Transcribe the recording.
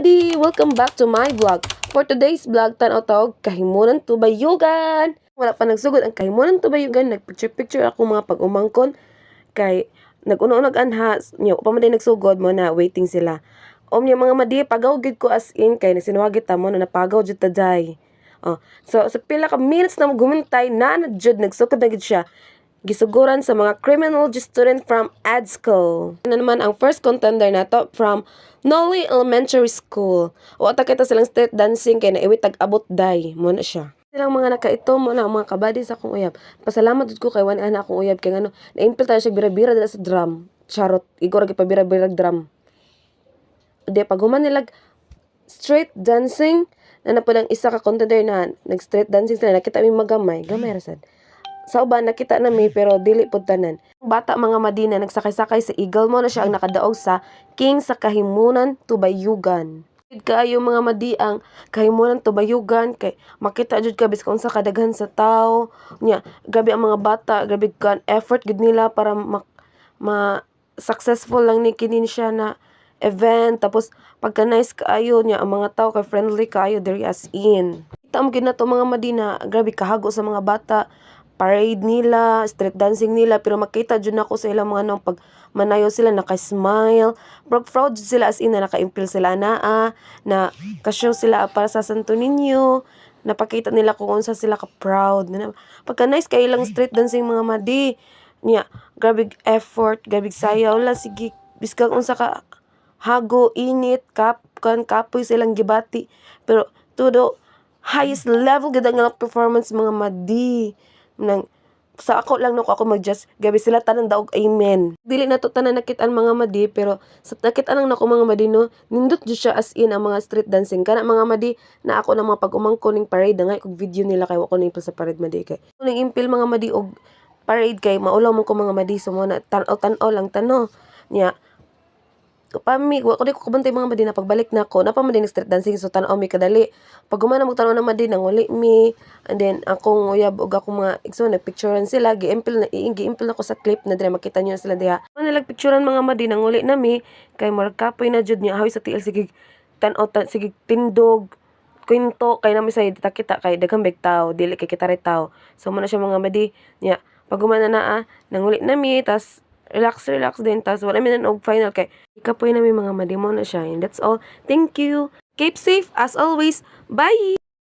Madi! Welcome back to my vlog. For today's vlog, tanaw tawag kahimunan tubayugan. Wala pa nagsugod ang kahimunan tubayugan. Nagpicture-picture ako mga pag-umangkon. Kay nag-uno-unog anha. Nyo, pa man din nagsugod mo na waiting sila. Niya mga madi, pagaw gid ko as in. Kay nagsinuwagit mo na napagaw jud taday. So sa pila ka minutes na magumintay, jud nagsukod na gid siya. Gisuguran sa mga criminology student from EDSCO. Ano naman ang first contender nato from Noli Elementary School. Wata kita silang street dancing kay naiwit tag-abot day mo na siya. Silang mga nakaito mo na mga kabady sa akong uyab. Pasalamat jud ko kay wani ana akong uyab kay ngano naimpil tayo siya bira-bira dala sa drum. Charot, igor gyud pa bira-bira drum. Di pag human nilag street dancing na napulang isa ka contender na nag-street dancing sila nakita mi gamay ra sad. Sa uban nakita na mi pero dili pud tanan. Bata mga Madina nagsakay-sakay sa Eagle mo na siya ang nakadaog sa King sa Kahimunan Tubayugan. Kaayo mga Madi ang Kahimunan Tubayugan kay makita jud ka bisan unsa kadaghan sa tao nya grabe ang mga bata grabe kan effort gud nila para successful lang ni kinin siya na event tapos pagka nice kaayo nya ang mga tao kay friendly kaayo diri as in. Kita mo gid nato mga Madina grabe kahago sa mga bata parade nila, street dancing nila, pero makita jud nako sa ilang mga nung pag manayo sila naka-smile, proud jud sila as in na naka-impil sila na ka-show sila para sa Santo Niño, napakita nila kung unsa sila ka-proud. Pagka nice kay ilang street dancing mga Madi, niya, grabe effort, grabe sayaw la, sige, biskang unsa ka hago, init, kapoy silang gibati, pero todo highest level gid ang performance mga Madi. Sa ako lang no ako mag-just gabi sila tanan daog amen. Dili na to tanan nakitaan mga Madi pero sa nakitaan lang nako mga Madi no nindot jud siya as in ang mga street dancing kana mga Madi na ako na mga pag-umangko ning parade nga kog video nila kay wako ningpil sa parade Madi kay ning impil mga Madi og parade kay maulaw mo ko mga Madi so mo na tan-aw lang tano nya pami ko di ko kabantay mga Madi na pagbalik na ako napa man din street dancing so tan-aw mi kadali pag humana mo tan-aw na Madi nang uli mi and then akong uyab og akong mga igsoon nagpicturean sila giimpil na ko sa clip na dire makita niyo sila diha man nilag picturean mga Madi nang uli na mi kay murag kapoy na jud niya hawi sa tiil sige tan-aw sige tindog kwento kay nami sa kita kay daghang big tao dili kay kita tao so mo na siya mga Madi nya pag humana na nang uli na mi tas relax din tas wala mi og final kay ikapoy na mi mga Madi mo na siya and that's all thank you keep safe as always bye.